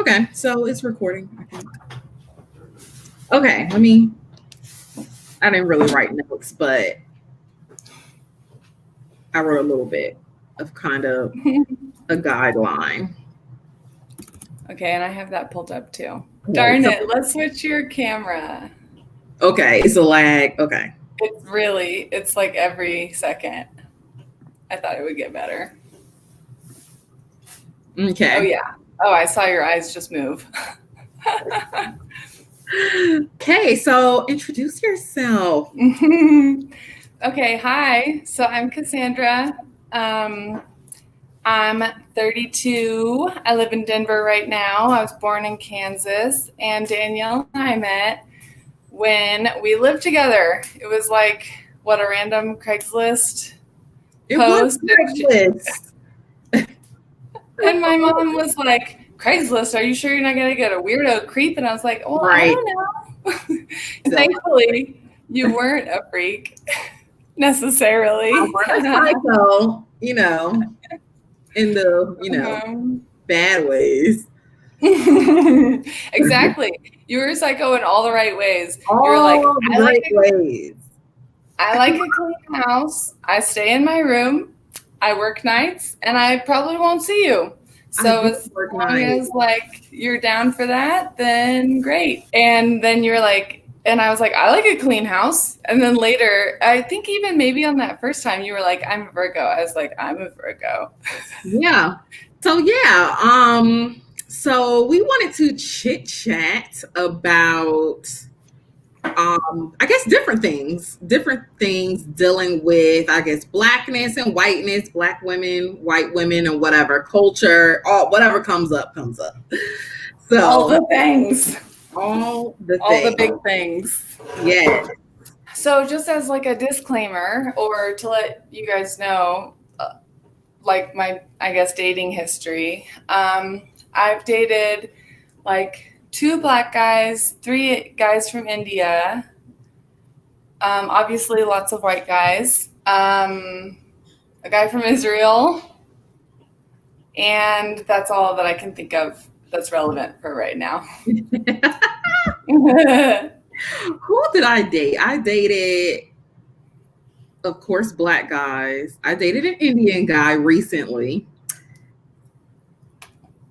Okay, so it's recording, I think. Okay, I didn't really write notes, but I wrote a little bit of kind of a guideline. Okay, and I have that pulled up too. Okay, Darn it, let's switch your camera. Okay, it's a lag. Okay. It's like every second. I thought it would get better. Okay. Oh, yeah. Oh, I saw your eyes just move. Okay, so introduce yourself. Okay, hi. So I'm Cassandra. I'm 32. I live in Denver right now. I was born in Kansas, and Danielle and I met when we lived together. It was like, what, a random Craigslist post? And my mom was like, Craigslist, are you sure you're not going to get a weirdo creep? And I was like, well, right. I don't know. Thankfully, you weren't a freak necessarily. I weren't a psycho, in the, bad ways. Exactly. You were a psycho in all the right ways. All You're like, ways. I like a clean house. I stay in my room. I work nights, and I probably won't see you. So as long as like you're down for that, then great. And then you're like, and I was like, I like a clean house. And then later, I think even maybe on that first time, you were like, I'm a Virgo. I was like, I'm a Virgo. Yeah. So so we wanted to chit chat about I guess different things dealing with, I guess, blackness and whiteness, black women, white women, and whatever culture, whatever comes up. So all the things. All the big things. Yeah. So just as like a disclaimer, or to let you guys know, like my, I guess, dating history, I've dated like 2 black guys, 3 guys from India, obviously lots of white guys, a guy from Israel, and that's all that I can think of that's relevant for right now. Who did I date? I dated, of course, black guys. I dated an Indian guy recently,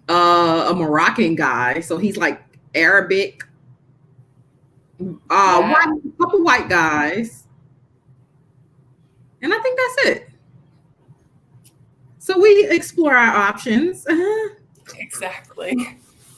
a Moroccan guy, so he's like Arabic, a couple white guys, and I think that's it. So we explore our options. Exactly.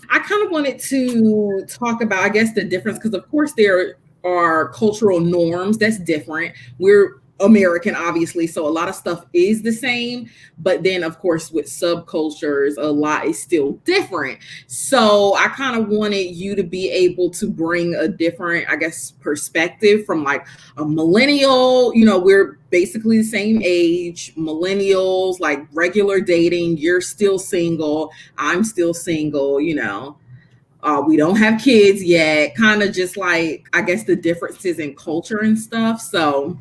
I kind of wanted to talk about, I guess, the difference, because of course there are cultural norms that's different. We're American, obviously, so a lot of stuff is the same, but then of course with subcultures, a lot is still different. So I kind of wanted you to be able to bring a different, I guess, perspective from like a millennial. We're basically the same age, millennials, like regular dating. You're still single, I'm still single. We don't have kids yet, kind of just like, I guess, the differences in culture and stuff. So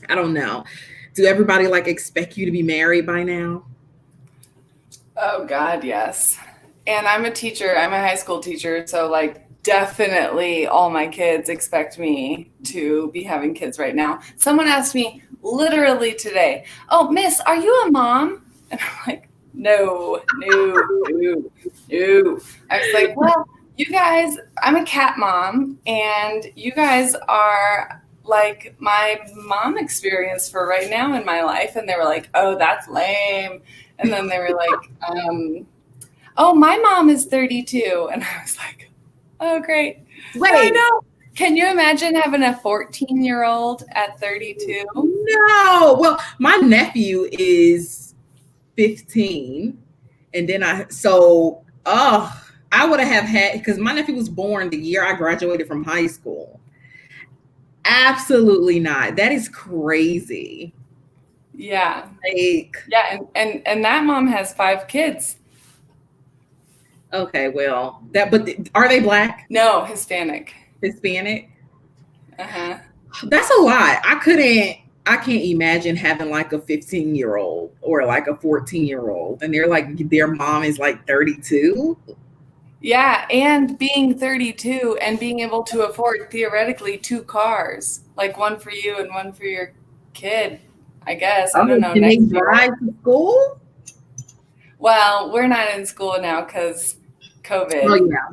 I don't know. Do everybody like expect you to be married by now? Oh God, yes. And I'm a teacher. I'm a high school teacher. So like definitely all my kids expect me to be having kids right now. Someone asked me literally today, oh, miss, are you a mom? And I'm like, no. I was like, well, you guys, I'm a cat mom, and you guys are like my mom experience for right now in my life. And they were like, oh, that's lame. And then they were like, oh, my mom is 32. And I was like, oh, great. Wait. I know. Can you imagine having a 14-year-old at 32? No. Well, my nephew is 15. And then I would have had, because my nephew was born the year I graduated from high school. Absolutely not. That is crazy. Yeah. Like, yeah, and that mom has 5 kids. Okay, well, but are they black? No, Hispanic. Uh-huh. That's a lot. I can't imagine having like a 15-year-old or like a 14-year-old and they're like, their mom is like 32. Yeah, and being 32 and being able to afford theoretically 2 cars, like one for you and one for your kid, I guess. I don't know. Can they Next drive year. to school? Well, we're not in school now because COVID. Oh yeah.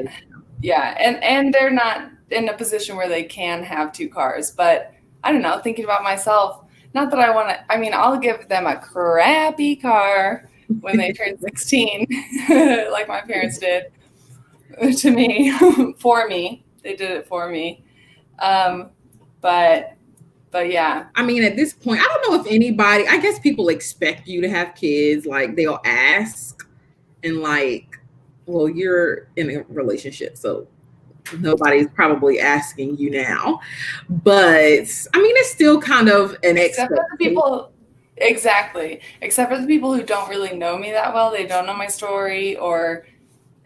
But yeah, and they're not in a position where they can have 2 cars. But I don't know, thinking about myself, not that I want to, I mean, I'll give them a crappy car when they turn 16, like my parents did to me, for me. They did it for me. But yeah. I mean, at this point, I don't know if anybody, I guess people expect you to have kids. Like they'll ask and like, well, you're in a relationship, so nobody's probably asking you now. But I mean, it's still kind of an Except for the expectation. people, exactly. Except for the people who don't really know me that well. They don't know my story or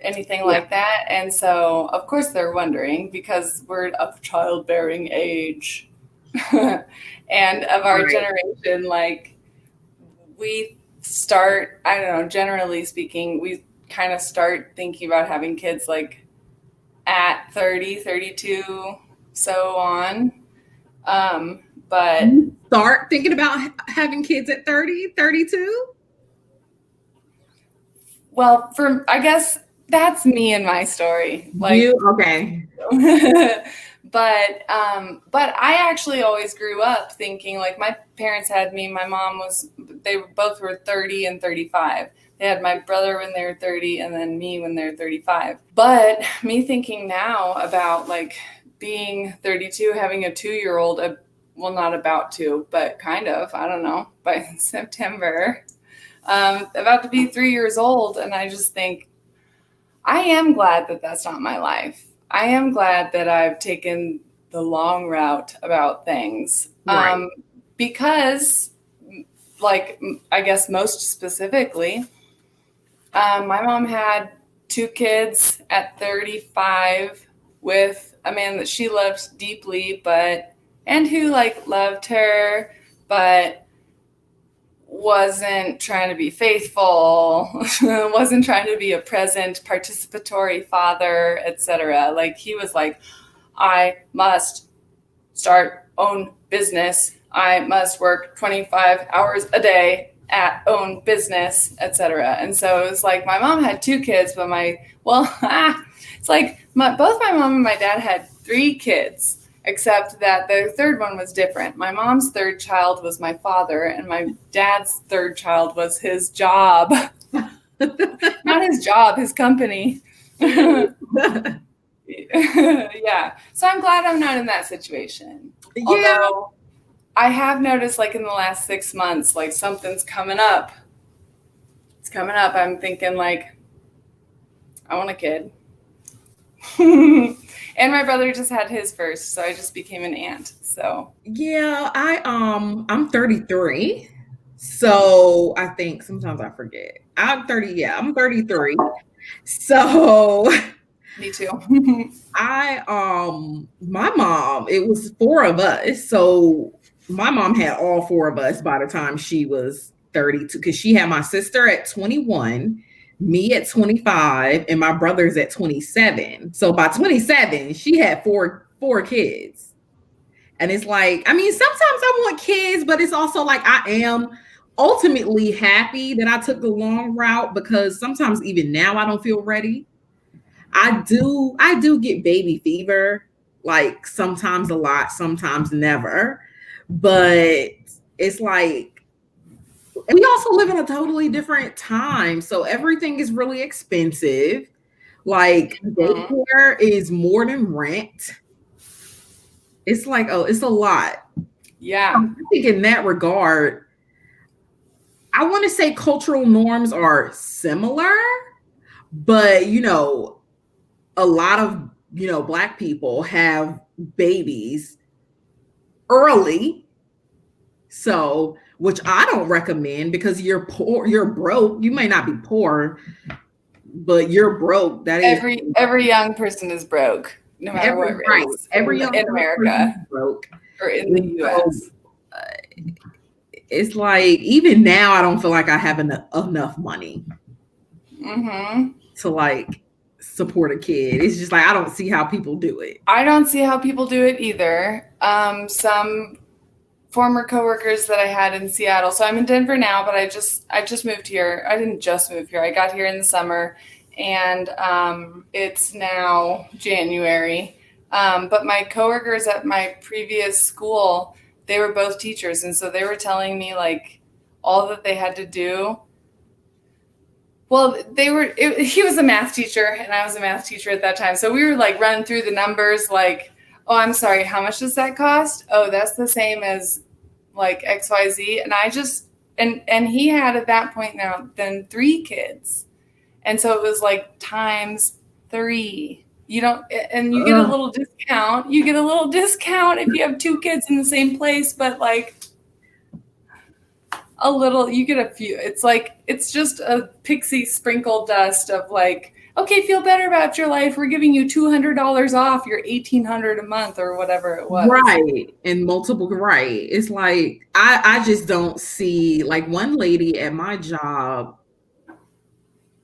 anything like that. And so, of course, they're wondering because we're of childbearing age. And of our generation, like we start, I don't know, generally speaking, we kind of start thinking about having kids like at 30, 32, so on. But you start thinking about having kids at 30, 32? Well, I guess that's me and my story. Like, Okay. But I actually always grew up thinking, like, my parents had me, my mom they both were 30 and 35. They had my brother when they were 30 and then me when they were 35. But me thinking now about like being 32, having a 2-year-old, well, not about to, but kind of, I don't know, by September, about to be 3 years old. And I just think, I am glad that that's not my life. I am glad that I've taken the long route about things. Right. Because, like, I guess most specifically, my mom had 2 kids at 35 with a man that she loved deeply, and who like loved her, but wasn't trying to be faithful, wasn't trying to be a present, participatory father, etc. Like he was like, I must own business. I must work 25 hours a day at own business, etc. And so it was like my mom had 2 kids, but it's like both my mom and my dad had 3 kids. Except that the third one was different. My mom's third child was my father, and my dad's third child was his job. Not his job, his company. Yeah. So I'm glad I'm not in that situation. Yeah. Although I have noticed, like, in the last 6 months, like, something's coming up. It's coming up. I'm thinking, like, I want a kid. And my brother just had his first, so I just became an aunt. So yeah, I'm 33. So I think sometimes I forget. I'm 30, yeah, I'm 33. So me too. my mom, it was 4 of us. So my mom had all 4 of us by the time she was 32, because she had my sister at 21, me at 25, and my brother's at 27. So by 27, she had four kids. And it's like, I mean, sometimes I want kids, but it's also like I am ultimately happy that I took the long route, because sometimes even now I don't feel ready. I do get baby fever, like sometimes a lot, sometimes never. But it's like, we also live in a totally different time. So everything is really expensive. Like daycare is more than rent. It's like, oh, it's a lot. Yeah. I think in that regard, I want to say cultural norms are similar, but a lot of Black people have babies early, so which I don't recommend, because you're poor, you're broke. You may not be poor, but you're broke. That is every young person is broke, no matter what race. Right. Every young in America is broke, or in the U.S. It's like, even now, I don't feel like I have enough money to like support a kid. It's just like, I don't see how people do it. I don't see how people do it either. Some former coworkers that I had in Seattle. So I'm in Denver now, but I just moved here. I didn't just move here. I got here in the summer, and it's now January. But my coworkers at my previous school, they were both teachers. And so they were telling me like all that they had to do. Well, he was a math teacher and I was a math teacher at that time. So we were like running through the numbers like, oh, I'm sorry, how much does that cost? Oh, that's the same as like XYZ. And I just, and he had at that point now then 3 kids. And so it was like times 3. You don't, and you get a little discount. You get a little discount if you have 2 kids in the same place, but like a little, you get a few. It's like, it's just a pixie sprinkle dust of like, okay, feel better about your life. We're giving you $200 off your $1,800 a month or whatever it was. Right. And multiple, right. It's like, I just don't see, like one lady at my job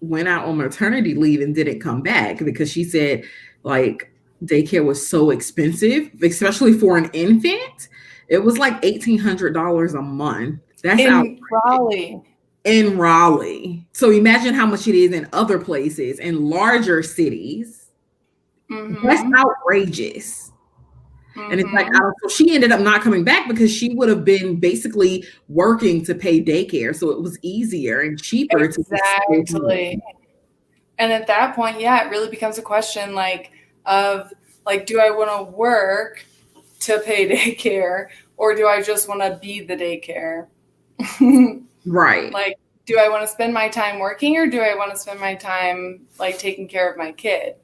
went out on maternity leave and didn't come back because she said like daycare was so expensive, especially for an infant. It was like $1,800 a month. That's in Raleigh. In Raleigh. So imagine how much it is in other places, in larger cities. Mm-hmm. That's outrageous. Mm-hmm. And it's like, so she ended up not coming back because she would have been basically working to pay daycare. So it was easier and cheaper. Exactly. And at that point, yeah, it really becomes a question like of like, do I want to work to pay daycare or do I just want to be the daycare? Right. Like, do I want to spend my time working or do I want to spend my time like taking care of my kid?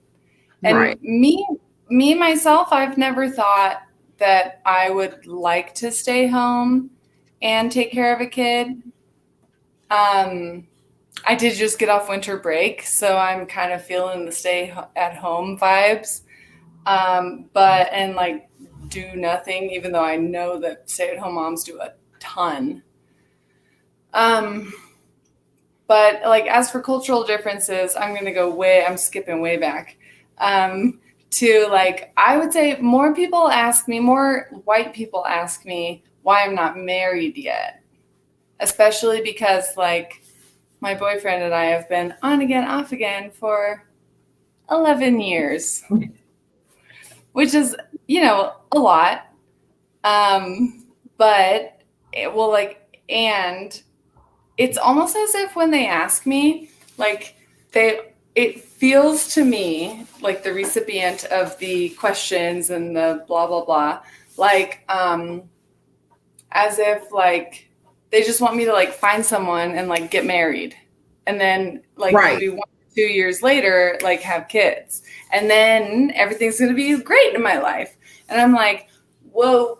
And right. me myself, I've never thought that I would like to stay home and take care of a kid. I did just get off winter break, so I'm kind of feeling the stay at home vibes. And like do nothing, even though I know that stay at home moms do a ton. But like as for cultural differences, I'm skipping way back. To like, I would say more white people ask me why I'm not married yet, especially because like my boyfriend and I have been on again, off again for 11 years, which is, a lot. But it will like, and it's almost as if when they ask me, like it feels to me like the recipient of the questions and the blah, blah, blah, like, as if like they just want me to like find someone and like get married and then like maybe 1 or 2 years later, like have kids and then everything's going to be great in my life. And I'm like, whoa.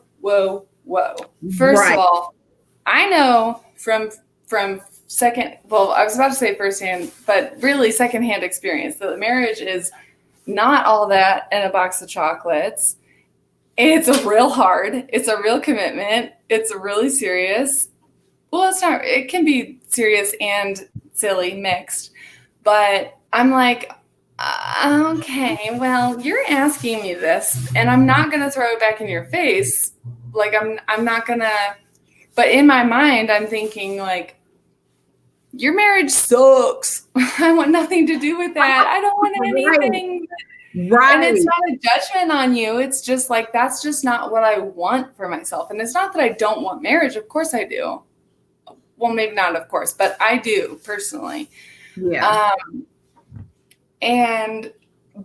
First of all, I know from I was about to say firsthand, but really secondhand experience that marriage is not all that in a box of chocolates. It's a real hard. It's a real commitment. It's really serious. Well, it's not. It can be serious and silly mixed. But I'm like, okay, well, you're asking me this, and I'm not going to throw it back in your face. Like I'm not going to. But in my mind, I'm thinking like, your marriage sucks. I want nothing to do with that. I don't want anything. Right. And it's not a judgment on you. It's just like, that's just not what I want for myself. And it's not that I don't want marriage. Of course I do. Well, maybe not, of course, but I do personally. Yeah.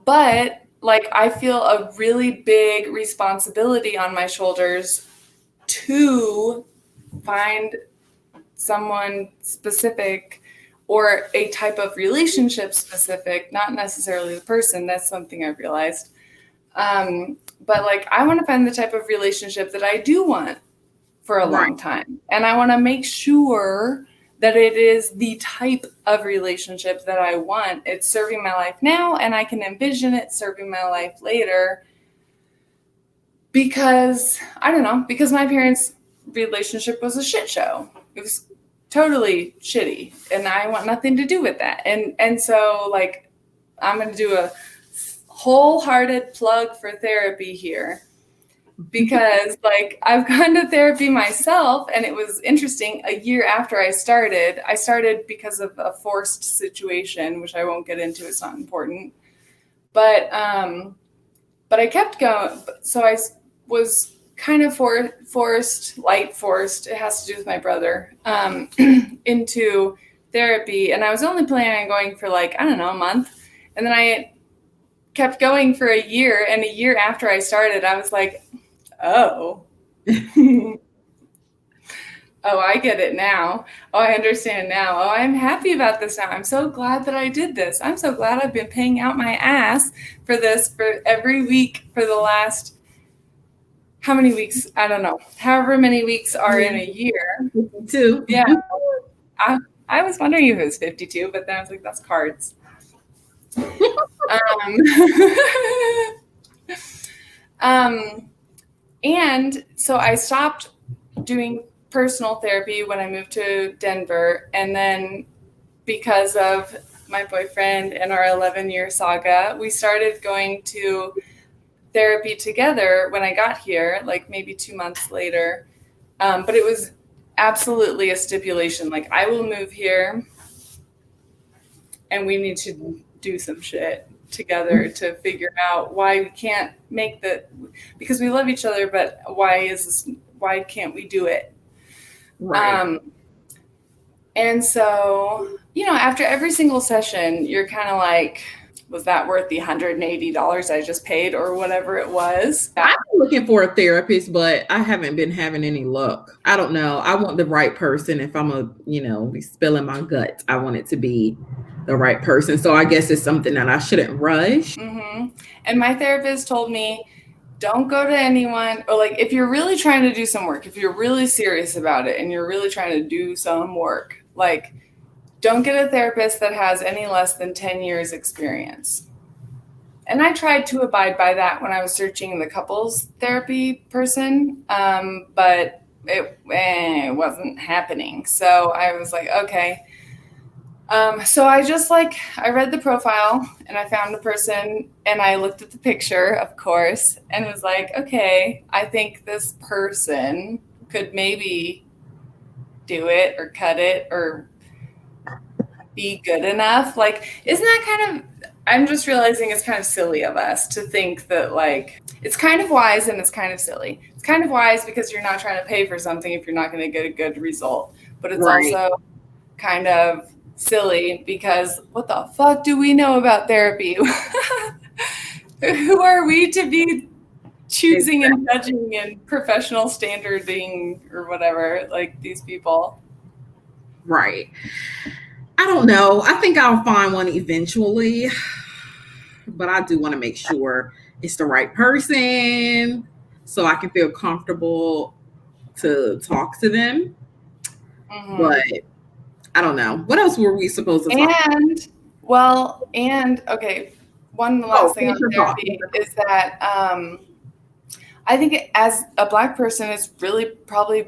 But like, I feel a really big responsibility on my shoulders to find someone specific or a type of relationship specific, not necessarily the person. That's something I've realized. But like, I want to find the type of relationship that I do want for a long time. And I want to make sure that it is the type of relationship that I want. It's serving my life now, and I can envision it serving my life later. Because, I don't know, because my parents' relationship was a shit show. It was totally shitty, and I want nothing to do with that. And so like I'm going to do a wholehearted plug for therapy here, because like I've gone to therapy myself, and it was interesting. A year after I started because of a forced situation, which I won't get into. It's not important, but I kept going. So I was kind of forced, it has to do with my brother, into therapy. And I was only planning on going for like, I don't know, a month. And then I kept going for a year. And a year after I started, I was like, oh, oh, I get it now. Oh, I understand now. Oh, I'm happy about this now. I'm so glad that I did this. I'm so glad I've been paying out my ass for this for every week for the last, how many weeks? I don't know. However many weeks are in a year. 52. Yeah. I was wondering if it was 52, but then I was like, that's cards. And so I stopped doing personal therapy when I moved to Denver. And then because of my boyfriend and our 11-year saga, we started going to therapy together when I got here, like maybe 2 months later. But it was absolutely a stipulation. Like, I will move here and we need to do some shit together to figure out why we can't make because we love each other, but why can't we do it? Right. And so, after every single session, you're kind of like, was that worth the $180 I just paid or whatever it was? I'm looking for a therapist, but I haven't been having any luck. I don't know. I want the right person. If I'm be spilling my guts, I want it to be the right person. So I guess it's something that I shouldn't rush. Mm-hmm. And my therapist told me, don't go to anyone, or like, if you're really trying to do some work, if you're really serious about it and you're really trying to do some work, like, don't get a therapist that has any less than 10 years experience. And I tried to abide by that when I was searching the couples therapy person, but it wasn't happening. So I was like, okay. So I just I read the profile and I found the person and I looked at the picture, of course, and was like, okay, I think this person could maybe do it or cut it or be good enough. Like, isn't that I'm just realizing it's kind of silly of us to think that, like, it's kind of wise and it's kind of silly. It's kind of wise because you're not trying to pay for something if you're not going to get a good result. But it's also kind of silly because what the fuck do we know about therapy? Who are we to be choosing and judging and professional standarding or whatever, like these people? Right. I don't know. I think I'll find one eventually, but I do want to make sure it's the right person so I can feel comfortable to talk to them. Mm-hmm. But I don't know. What else were we supposed to talk about? Okay, one last thing on therapy is that I think as a Black person, it's really probably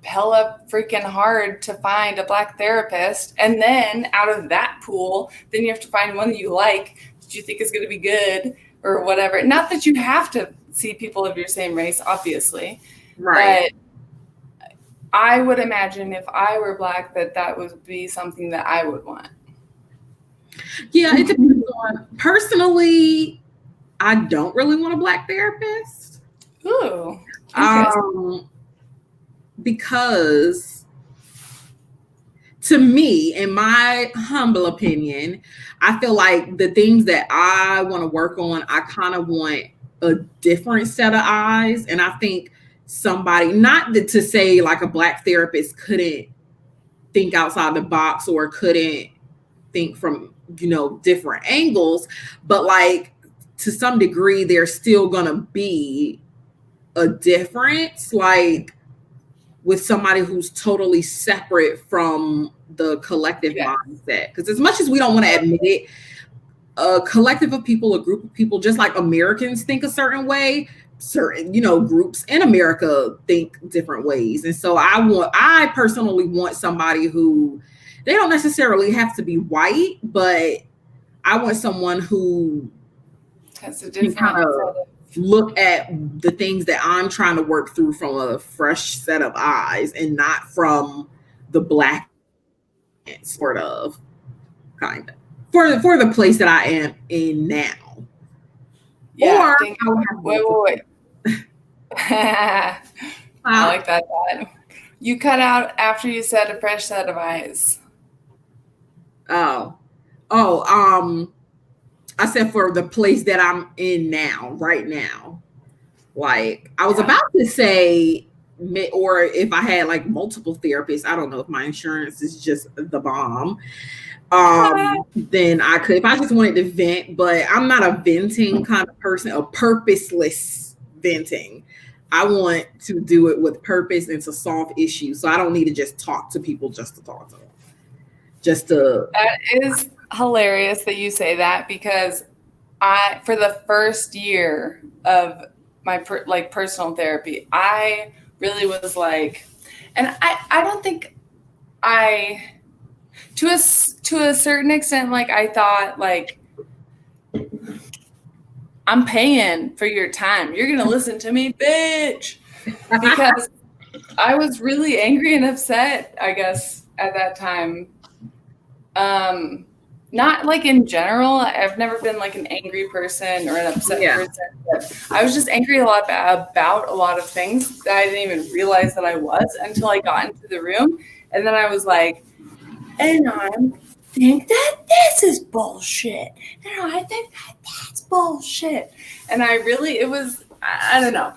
hella freaking hard to find a Black therapist. And then out of that pool, then you have to find one that you like, that you think is going to be good or whatever. Not that you have to see people of your same race, obviously. Right. But I would imagine if I were Black, that would be something that I would want. Yeah, it depends on. Personally, I don't really want a Black therapist. Ooh. Because to me, in my humble opinion, I feel like the things that I want to work on, I kind of want a different set of eyes. And I think somebody, not to say like a Black therapist couldn't think outside the box or couldn't think from, different angles, but like to some degree, there's still going to be a difference, like with somebody who's totally separate from the collective mindset. Because as much as we don't want to admit it, a collective of people, a group of people, just like Americans think a certain way, certain, groups in America think different ways. And so I personally want somebody who, they don't necessarily have to be white, but I want someone who has a can different kind of look at the things that I'm trying to work through from a fresh set of eyes and not from the black sort of kind of for the place that I am in now. Yeah, or wait. I like that. You cut out after you said a fresh set of eyes. I said for the place that I'm in now, right now. Like I was about to say, or if I had like multiple therapists, I don't know if my insurance is just the bomb. Then I could, if I just wanted to vent, but I'm not a venting kind of person, a purposeless venting. I want to do it with purpose and to solve issues. So I don't need to just talk to people just to talk to them. That is hilarious that you say that, because for the first year of my personal therapy, I really was like, and I don't think to a certain extent, like I thought like, I'm paying for your time. You're going to listen to me, bitch. Because I was really angry and upset, I guess, at that time. Not like in general. I've never been like an angry person or an upset person. But I was just angry a lot about a lot of things that I didn't even realize that I was until I got into the room. And then I was like, and I think that this is bullshit. And I think that that's bullshit. And I don't know.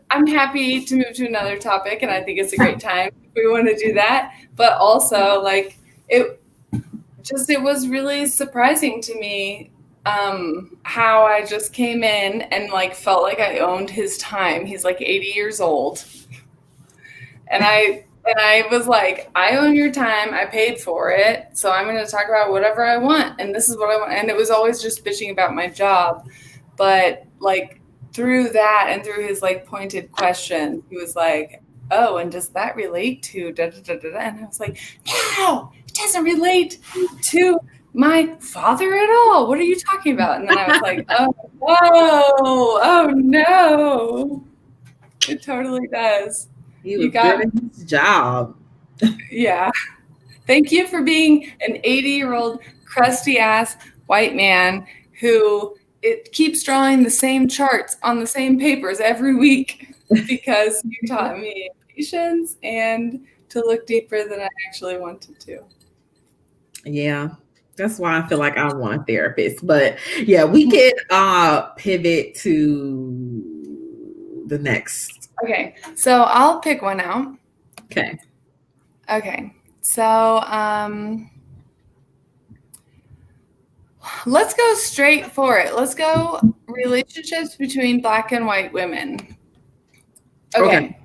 I'm happy to move to another topic, and I think it's a great time if we want to do that. But also, like, it was really surprising to me how I just came in and like felt like I owned his time. He's like 80 years old. And I was like, I own your time. I paid for it. So I'm going to talk about whatever I want. And this is what I want. And it was always just bitching about my job. But like through that and through his like pointed questions, he was like, oh, and does that relate to da da da da? And I was like, no, it doesn't relate to my father at all. What are you talking about? And then I was like, oh, whoa, oh no. It totally does. You got his job. Yeah. Thank you for being an 80-year-old crusty ass white man who keeps drawing the same charts on the same papers every week, because you taught me patience and to look deeper than I actually wanted to. Yeah. That's why I feel like I want a therapist. But yeah, we could pivot to the next. Okay, so I'll pick one out. Okay. So let's go straight for it. Let's go relationships between Black and white women. Okay.